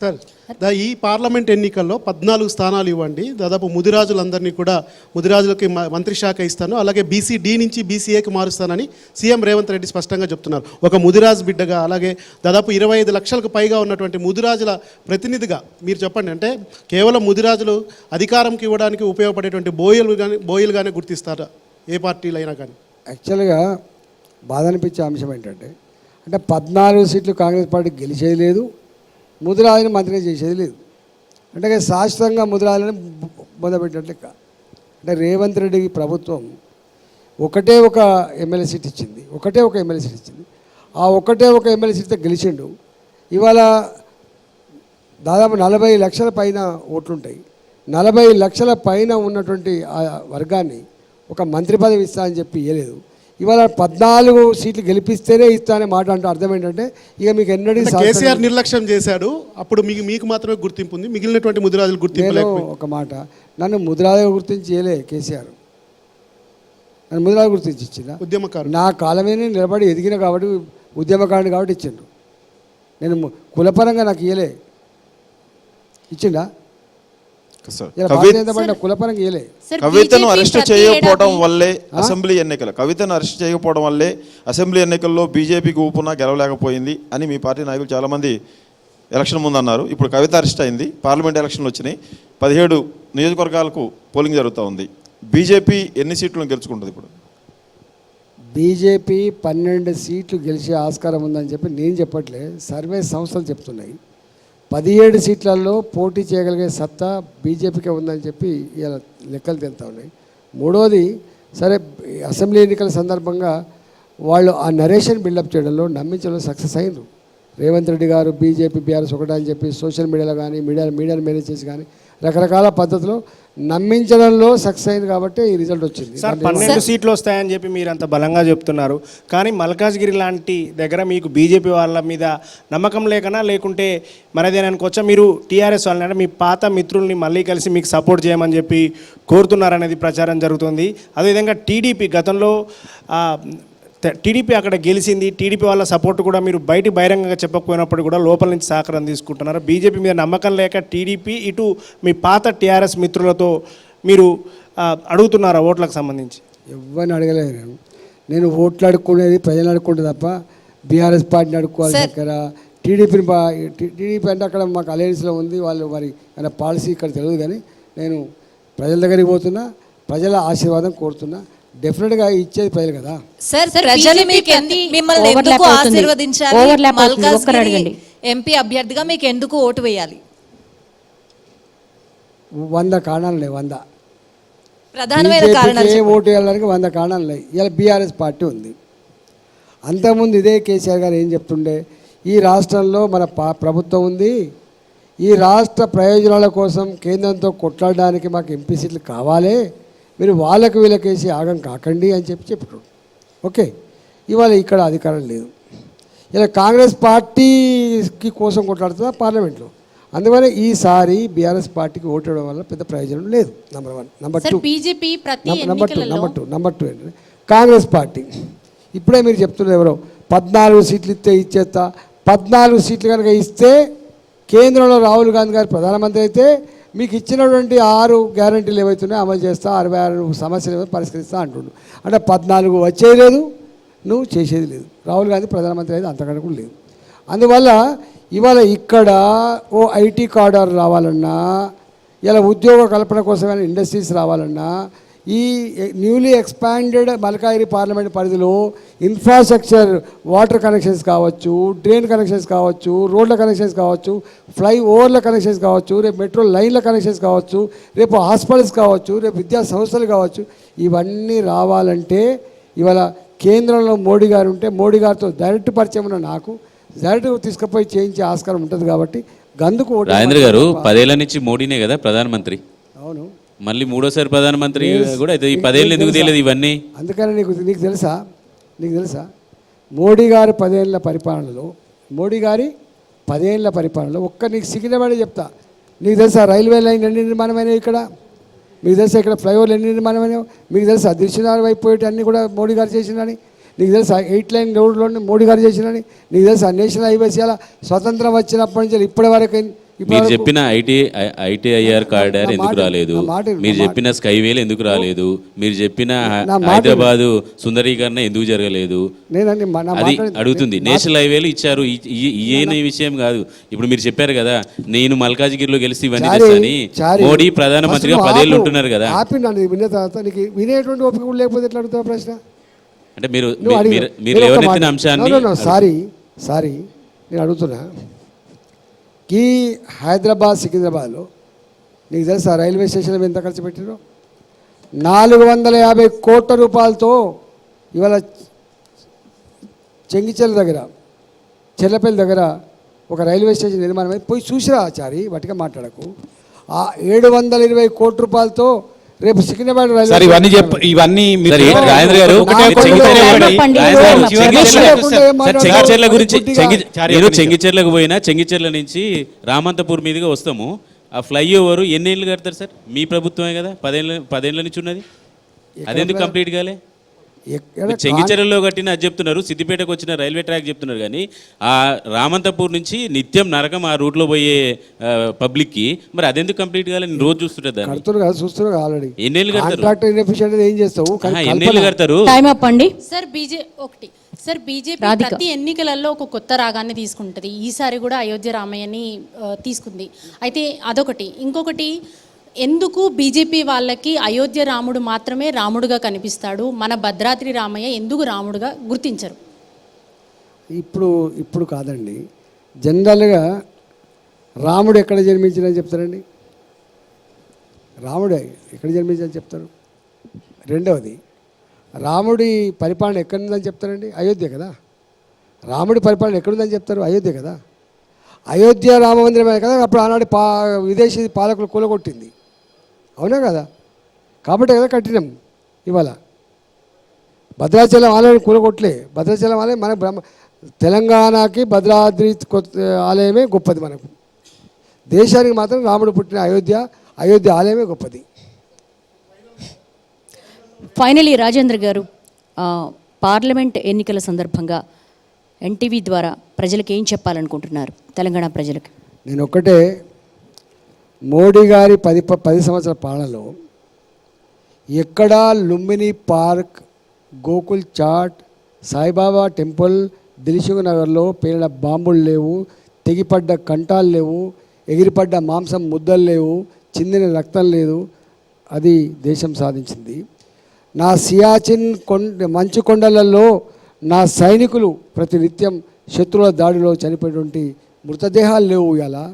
Sir ఈ parliament ఎన్నికల్లో 14 స్థానాలు ఇవ్వండి, దాదాపు ముదిరాజులందరినీ కూడా ముదిరాజులకి మంత్రి శాఖ ఇస్తాను, అలాగే బీసీ-డి నుంచి బీసీ-ఏకి మారుస్తానని సీఎం రేవంత్ రెడ్డి స్పష్టంగా చెప్తున్నారు. ఒక ముదిరాజు బిడ్డగా, అలాగే దాదాపు 25 లక్షలకు పైగా ఉన్నటువంటి ముదిరాజుల ప్రతినిధిగా మీరు చెప్పండి. అంటే కేవలం ముదిరాజులు అధికారంకి ఇవ్వడానికి ఉపయోగపడేటువంటి బోయలుగానే గుర్తిస్తారా ఏ పార్టీలు అయినా కానీ? యాక్చువల్గా బాధ అనిపించే అంశం ఏంటంటే, అంటే 14 సీట్లు కాంగ్రెస్ పార్టీ గెలిచేది లేదు, ముదిరాజుని మంత్రిగా చేసేది లేదు. అంటే శాశ్వతంగా ముదిరాజుని మొదలుపెట్టినట్లు లెక్క. అంటే రేవంత్ రెడ్డి ప్రభుత్వం ఒకటే ఒక ఎమ్మెల్యే సీట్ ఇచ్చింది, ఆ ఒకటే ఒక ఎమ్మెల్యే సీట్తో గెలిచిండు. ఇవాళ దాదాపు 40 లక్షల పైన ఓట్లుంటాయి. 40 లక్షల పైన ఉన్నటువంటి ఆ వర్గాన్ని ఒక మంత్రి పదవి ఇస్తా అని చెప్పి ఇవ్వలేదు. ఇవాళ 14 సీట్లు గెలిపిస్తేనే ఇస్తా అనే మాట అంటే అర్థం ఏంటంటే, ఇక మీకు ఎన్నడూ కేసీఆర్ నిర్లక్ష్యం చేశాడు, అప్పుడు మీకు మాత్రమే గుర్తింపు ఉంది, మిగిలినటువంటి ముదిరాజులు గుర్తింపు. ఒక మాట, నన్ను ముదిరాజులు గుర్తించి చేయలే కేసీఆర్, నన్ను ముదిరాజు గుర్తించి ఇచ్చిందా? ఉద్యమకారుడు నా కాలమే నిలబడి ఎదిగిన కాబట్టి ఉద్యమకారుడు కాబట్టి ఇచ్చిండు. నేను కులపరంగా నాకు ఇయ్యలే, ఇచ్చిండా? కవితను అరెస్ట్ చేయకపోవడం వల్లే అసెంబ్లీ ఎన్నికల్లో బీజేపీకి ఊపున గెలవలేకపోయింది అని మీ పార్టీ నాయకులు చాలామంది ఎలక్షన్ ముందు అన్నారు. ఇప్పుడు కవిత అరెస్ట్ అయింది, పార్లమెంట్ ఎలక్షన్లు వచ్చినాయి, 17 నియోజకవర్గాలకు పోలింగ్ జరుగుతూ ఉంది. బీజేపీ ఎన్ని సీట్లను గెలుచుకుంటుంది? ఇప్పుడు బీజేపీ 12 సీట్లు గెలిచే ఆస్కారం ఉందని చెప్పి నేను చెప్పట్లే, సర్వే సంస్థలు చెప్తున్నాయి. 17 సీట్లలో పోటీ చేయగలిగే సత్తా బీజేపీకే ఉందని చెప్పి ఇలా లెక్కలు తెలుస్తూ ఉన్నాయి. మూడోది, సరే అసెంబ్లీ ఎన్నికల సందర్భంగా వాళ్ళు ఆ నరేషన్ బిల్డప్ చేయడంలో నమ్మించడంలో సక్సెస్ అయినరు. రేవంత్ రెడ్డి గారు బీజేపీ బీఆర్ఎస్ ఒకటి అని చెప్పి సోషల్ మీడియాలో కానీ మీడియాను మేనేజ్ చేసి కానీ రకరకాల పద్ధతిలో నమ్మించడంలో సక్సెస్ అయింది కాబట్టి ఈ రిజల్ట్ వచ్చింది. సార్ 12 సీట్లు వస్తాయని చెప్పి మీరు అంత బలంగా చెప్తున్నారు, కానీ మల్కాజ్గిరి లాంటి దగ్గర మీకు బీజేపీ వాళ్ళ మీద నమ్మకం లేకుంటే మరేదేనా అనుకోవచ్చా? మీరు టీఆర్ఎస్ వాళ్ళని అంటే మీ పాత మిత్రుల్ని మళ్ళీ కలిసి మీకు సపోర్ట్ చేయమని చెప్పి కోరుతున్నారనేది ప్రచారం జరుగుతుంది. అదేవిధంగా టీడీపీ గతంలో టీడీపీ అక్కడ గెలిచింది, టీడీపీ వాళ్ళ సపోర్ట్ కూడా మీరు బయట బహిరంగంగా చెప్పకపోయినప్పుడు కూడా లోపల నుంచి సహకారం తీసుకుంటున్నారు. బీజేపీ మీద నమ్మకం లేక టీడీపీ ఇటు మీ పాత టీఆర్ఎస్ మిత్రులతో మీరు అడుగుతున్నారా ఓట్లకు సంబంధించి? ఎవరిని అడగలేదు నేను ఓట్లు అడుక్కునేది ప్రజలు అడుక్కుంటే తప్ప బీఆర్ఎస్ పార్టీని అడుక్కోవాలి దగ్గర. టీడీపీ అంటే అక్కడ మాకు అలయన్స్లో ఉంది, వాళ్ళు మరి అనే పాలసీ ఇక్కడ తెలియదు. కానీ నేను ప్రజల దగ్గరికి పోతున్నా, ప్రజల ఆశీర్వాదం కోరుతున్నా. డెఫినెట్గా ఇచ్చేది ప్రజలు కదా. సార్ ప్రజలు మిమ్మల్ని ఎందుకు ఆశీర్వదించాలి? మల్కాజ్గిరి ఎంపీ అభ్యర్థిగా మీకు ఎందుకు ఓటు వేయాలి? 100 కారణాలు లేవు, 100 ప్రధానమైన కారణాలు. ఓటు వేయడానికి 100 కారణాలు లేవు. ఇలా బీఆర్ఎస్ పార్టీ ఉంది. అంతకుముందు ఇదే కేసీఆర్ గారు ఏం చెప్తుండే, ఈ రాష్ట్రంలో మన ప్రభుత్వం ఉంది, ఈ రాష్ట్ర ప్రయోజనాల కోసం కేంద్రంతో కొట్లాడడానికి మాకు ఎంపీ సీట్లు కావాలి, మీరు వాళ్ళకు వీళ్ళకేసి ఆగం కాకండి అని చెప్పారు. ఓకే, ఇవాళ ఇక్కడ అధికారం లేదు. ఇలా కాంగ్రెస్ పార్టీకి కోసం కొట్లాడుతుందా పార్లమెంట్లో. అందువల్ల ఈసారి బీఆర్ఎస్ పార్టీకి ఓటేయడం వల్ల పెద్ద ప్రయోజనం లేదు. నెంబర్ 1. నెంబర్ 2 ఏంటంటే కాంగ్రెస్ పార్టీ ఇప్పుడే మీరు చెప్తున్నారు ఎవరో 14 సీట్లు ఇచ్చేస్తా. 14 సీట్లు కనుక ఇస్తే కేంద్రంలో రాహుల్ గాంధీ గారు ప్రధానమంత్రి అయితే మీకు ఇచ్చినటువంటి 6 గ్యారంటీలు ఏవైతున్నాయో అమలు చేస్తా, 66 సమస్యలు ఏవో పరిష్కరిస్తా అంటుండు. అంటే 14 వచ్చేది లేదు, నువ్వు చేసేది లేదు. రాహుల్ గాంధీ ప్రధానమంత్రి అయితే అంతకంటే కూడా లేదు. అందువల్ల ఇవాళ ఇక్కడ ఓ ఐటీ కారిడార్ రావాలన్నా, ఇలా ఉద్యోగ కల్పన కోసమైన ఇండస్ట్రీస్ రావాలన్నా, ఈ న్యూలీ ఎక్స్పాండెడ్ మల్కాజ్గిరి పార్లమెంట్ పరిధిలో ఇన్ఫ్రాస్ట్రక్చర్, వాటర్ కనెక్షన్స్ కావచ్చు, డ్రైన్ కనెక్షన్స్ కావచ్చు, రోడ్ల కనెక్షన్స్ కావచ్చు, ఫ్లైఓవర్ల కనెక్షన్స్ కావచ్చు, రేపు మెట్రో లైన్ల కనెక్షన్స్ కావచ్చు, రేపు హాస్పిటల్స్ కావచ్చు, రేపు విద్యా సంస్థలు కావచ్చు, ఇవన్నీ రావాలంటే ఇవాళ కేంద్రంలో మోడీ గారు ఉంటే మోడీ గారితో డైరెక్ట్ పరిచయం ఉన్న నాకు డైరెక్ట్ తీసుకుపోయి చేయించే ఆస్కారం ఉంటుంది. కాబట్టి గందుకు రాజేంద్ర గారు 10 ఏళ్ల నుంచి మోడీనే కదా ప్రధానమంత్రి. అవును, మళ్ళీ 3వ ప్రధానమంత్రి కూడా అయితే ఈ 10 ఏళ్ళు ఎందుకు తెలియదు ఇవన్నీ? అందుకని నీకు తెలుసా మోడీ గారి 10 ఏళ్ల పరిపాలనలో ఒక్క నీకు సికింద్రాబాద్ చెప్తా. నీకు తెలుసా రైల్వే లైన్ ఎన్ని నిర్మాణమైనవి ఇక్కడ? మీకు తెలుసా ఇక్కడ ఫ్లైఓవర్లు ఎన్ని నిర్మాణమైనవి? మీకు తెలుసా దిల్సుఖ్నగర్ వైపు పోయేటి అన్నీ కూడా మోడీ గారు చేసినని? నీకు తెలుసా 8 లైన్ రోడ్లోని మోడీ గారు చేసినని? నీకు తెలుసా నేషనల్ హైవేస్ ఇలా స్వతంత్రం వచ్చినప్పటి నుంచి ఇప్పటి వరకు మీరు చెప్పిన ఐటీఐఆర్ కారిడార్ నా ఎందుకు మాట- రాలేదు? నా మాట- మీరు నా చెప్పిన స్కైవేలు ఎందుకు రాలేదు? మీరు చెప్పిన నా మాట- హైదరాబాదు సుందరీకరణ ఎందుకు జరగలేదు? నేనండి నా అది మాట- అడుగుతుంది. నేషనల్ హైవేలు ఇచ్చారు, ఈయన విషయం కాదు. ఇప్పుడు మీరు చెప్పారు కదా, నేను మల్కాజ్గిరిలో గెలిచి ఇవన్నీ చేస్తానని. చారి, మోడీ ప్రధానమంత్రిగా ఫస్ట్ 10 ఏళ్ళు ఆపు. ఉంటున్నారు కదా. ఆపి నన్ను విన్న తర్వాత నీకు వినేటువంటి ఓపిక కూడా లేకపోతే ఎట్లా అడుగుతావు ప్రశ్న? అంటే మీరు నువ్వు అడిగి- మీరు నేను ఒక లేవనెత్తిన మాట- అంశాన్ని No, no, no, సారీ నేను అడుగుతున్నా. ఈ హైదరాబాద్ సికింద్రాబాద్లో నీకు తెలుసా రైల్వే స్టేషన్ ఎంత ఖర్చు పెట్టారో? 450 కోట్ల రూపాయలతో ఇవాళ చెంగిచెర్ల దగ్గర చెర్లపల్లి దగ్గర ఒక రైల్వే స్టేషన్ నిర్మాణం అయితే పోయి చూసిరా చారి, వాటిగా మాట్లాడకు. ఆ 720 కోట్ల రూపాయలతో రేపు సికింద్రాబాద్ రైల్వే సార్ ఇవన్నీ ఇవన్నీ మీరు సరే, చెప్పారు. రాజేంద్ర గారు, ఒకటే నాకు చెంగిచెర్ల ఒకటే గురించి- పండి- రాజేంద్ర గారు, పండి- చెంగిచెర్ల- పండి- సార్, పండి- చెంగిచెర్ల గురించి చారి చెంగిచెర్లకు పోయినా చెంగిచెర్ల నుంచి రామంతపూర్ మీదుగా వస్తాము. ఆ ఫ్లైఓవర్ ఎన్ని ఏళ్ళు కడతారు సార్? మీ ప్రభుత్వమే కదా, 10 ఏళ్ళ నుంచి ఉన్నది. అదెందుకు కంప్లీట్ కాలే? ఎక్కడ చెంగిచెర్లలో కట్టిన అది చెప్తున్నారు, సిద్దిపేటకు వచ్చిన రైల్వే ట్రాక్ చెప్తున్నారు, కానీ ఆ రామంతపూర్ నుంచి నిత్యం నరకం ఆ రూట్లో పోయే పబ్లిక్కి మరి అదెందుకు కంప్లీట్ కాలే? నేను రోజు చూస్తుంటా దాన్ని. కడుతున్నారు కదా, చూస్తున్నారు కదా ఆల్రెడీ. ఎన్నేళ్ళు కడతారు? కాంట్రాక్ట్ ఇన్ఎఫిషియెంట్ ఏం చేస్తావు? ఎన్నేళ్ళు కడతారు? టైం అప్ అండి. Sir BJP Radhika. ప్రతి ఎన్నికలలో ఒక కొత్త రాగాన్ని తీసుకుంటుంది. ఈసారి కూడా అయోధ్య రామయ్యని తీసుకుంది. అయితే అదొకటి. ఇంకొకటి, ఎందుకు బీజేపీ వాళ్ళకి అయోధ్య రాముడు మాత్రమే రాముడుగా కనిపిస్తాడు, మన భద్రాద్రి రామయ్య ఎందుకు రాముడుగా గుర్తించరు? ఇప్పుడు కాదండి, జనరల్గా రాముడు ఎక్కడ జన్మించినని చెప్తారండి? రాముడు ఎక్కడ జన్మించని చెప్తారు? రెండవది, రాముడి పరిపాలన ఎక్కడుందని చెప్తారండి? అయోధ్య కదా. రాముడి పరిపాలన ఎక్కడుందని చెప్తారు? అయోధ్య కదా. అయోధ్య రామ మందిరమే కదా అప్పుడు ఆనాడు విదేశీ పాలకులు కూలగొట్టింది, అవునా కదా? కాబట్టి కదా కట్టినాం. ఇవాళ భద్రాచలం ఆలయాన్ని కూలగొట్టలే. భద్రాచలం ఆలయం మన తెలంగాణకి భద్రాద్రి ఆలయమే గొప్పది. మనకు దేశానికి మాత్రం రాముడు పుట్టిన అయోధ్య ఆలయమే గొప్పది. ఫైనలీ రాజేంద్ర గారు, పార్లమెంట్ ఎన్నికల సందర్భంగా ఎన్టీవీ ద్వారా ప్రజలకు ఏం చెప్పాలనుకుంటున్నారు, తెలంగాణ ప్రజలకు? నేను ఒక్కటే, మోడీ గారి 10 సంవత్సరాల పాలనలో ఎక్కడా లుంబిని పార్క్, గోకుల్ చాట్, సాయిబాబా టెంపుల్, దిల్సుఖ్ నగర్లో పేలిన బాంబులు లేవు, తెగిపడ్డ కంటాలు లేవు, ఎగిరిపడ్డ మాంసం ముద్దలు లేవు, చిందిన రక్తం లేదు. అది దేశం సాధించింది. నా సియాచిన్ మంచు కొండలలో నా సైనికులు ప్రతినిత్యం శత్రువుల దాడిలో చనిపోయినటువంటి మృతదేహాలు లేవు. ఇలా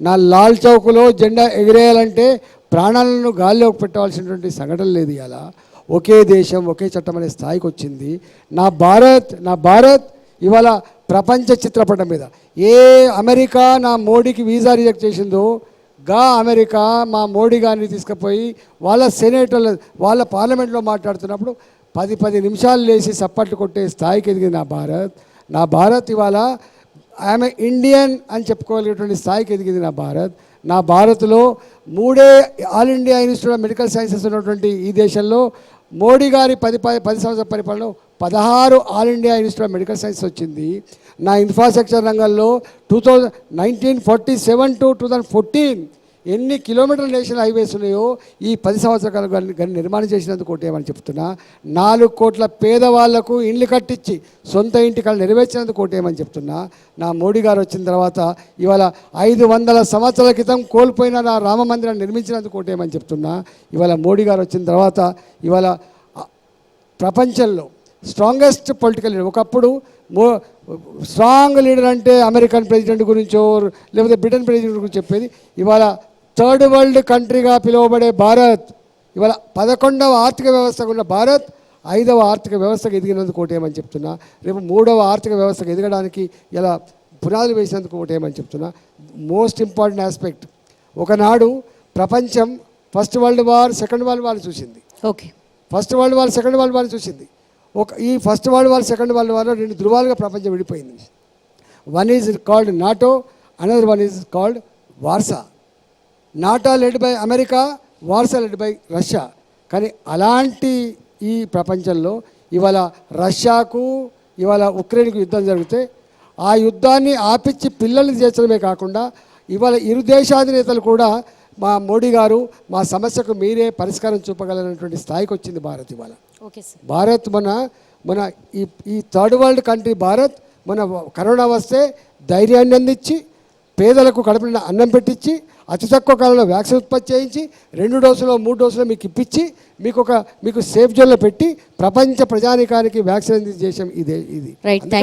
నా లాల్ చౌక్లో జెండా ఎగిరేయాలంటే ప్రాణాలను గాల్లోకి పెట్టవలసినటువంటి సంఘటన లేదు. ఇలా ఒకే దేశం ఒకే చట్టం అనే స్థాయికి వచ్చింది. నా భారత్ ఇవాళ ప్రపంచ చిత్రపటం మీద ఏ అమెరికా నా మోడీకి వీసా రిజెక్ట్ చేసిందో అమెరికా మా మోడీ గారిని తీసుకుపోయి వాళ్ళ సెనేటర్లు వాళ్ళ పార్లమెంట్లో మాట్లాడుతున్నప్పుడు 10 నిమిషాలు లేచి సప్పట్లు కొట్టే స్థాయికి ఎదిగింది నా భారత్ ఇవాళ ఆమె ఇండియన్ అని చెప్పుకోగలిగేటువంటి స్థాయికి ఎదిగింది నా భారత్లో 3 all India institute of medical sciences ఉన్నటువంటి ఈ దేశంలో మోడీ గారి 10 సంవత్సరాల పరిపాలనలో 16 all India institute of medical science వచ్చింది. నా ఇన్ఫ్రాస్ట్రక్చర్ రంగంలో 1947 to 2014 ఎన్ని కిలోమీటర్ల నేషనల్ హైవేస్ ఉన్నాయో ఈ 10 సంవత్సరాల కానీ నిర్మాణం చేసినందుకు కోటేమని చెప్తున్నా. 4 కోట్ల పేదవాళ్లకు ఇండ్లు కట్టించి సొంత ఇంటి కళ నెరవేర్చినందుకు కోటేమని చెప్తున్నా. నా మోడీ గారు వచ్చిన తర్వాత ఇవాళ 500 సంవత్సరాల క్రితం కోల్పోయిన నా రామ మందిరాన్ని నిర్మించినందుకు కోటేమని చెప్తున్నా. ఇవాళ మోడీ గారు వచ్చిన తర్వాత ఇవాళ ప్రపంచంలో స్ట్రాంగెస్ట్ పొలిటికల్ లీడర్. ఒకప్పుడు స్ట్రాంగ్ లీడర్ అంటే అమెరికన్ ప్రెసిడెంట్ గురించో లేకపోతే బ్రిటన్ ప్రెసిడెంట్ గురించి చెప్పేది. ఇవాళ థర్డ్ వరల్డ్ కంట్రీగా పిలువబడే భారత్ ఇవాళ 11వ ఆర్థిక వ్యవస్థగా ఉన్న భారత్ 5వ ఆర్థిక వ్యవస్థకు ఎదిగినందుకు కోటేమని చెప్తున్నా. రేపు 3వ ఆర్థిక వ్యవస్థకు ఎదగడానికి ఇలా పునాదులు వేసినందుకు కోటేమని చెప్తున్నా. మోస్ట్ ఇంపార్టెంట్ ఆస్పెక్ట్, ఒకనాడు ప్రపంచం first world war second world war చూసింది. Okay, first world war second world war చూసింది. ఈ first world war second world వార్లో 2 ధృవాలుగా ప్రపంచం విడిపోయింది. One is called NATO, another one is called Warsaw. NATO led by America, Warsaw led by Russia. కానీ అలాంటి ఈ ప్రపంచంలో ఇవాళ రష్యాకు ఇవాళ ఉక్రెయిన్కు యుద్ధం జరిగితే ఆ యుద్ధాన్ని ఆపిచ్చి పిల్లల్ని చేర్చడమే కాకుండా ఇవాళ ఇరు దేశాధినేతలు కూడా మా మోడీ గారు మా సమస్యకు మీరే పరిష్కారం చూపగలనటువంటి స్థాయికి వచ్చింది భారత్ ఇవాళ. Okay sir. భారత్ మన ఈ థర్డ్ వరల్డ్ కంట్రీ భారత్ మన కరోనా వస్తే ధైర్యాన్ని అందించి పేదలకు కడుపున అన్నం పెట్టించి అతి తక్కువ కాలంలో వ్యాక్సిన్ ఉత్పత్తి చేయించి 2 డోసులో 3 డోసులో మీకు ఇప్పించి మీకు సేఫ్ జోన్లో పెట్టి ప్రపంచ ప్రజానికానికి వ్యాక్సిన్ అందించే దేశం ఇది. రైట్.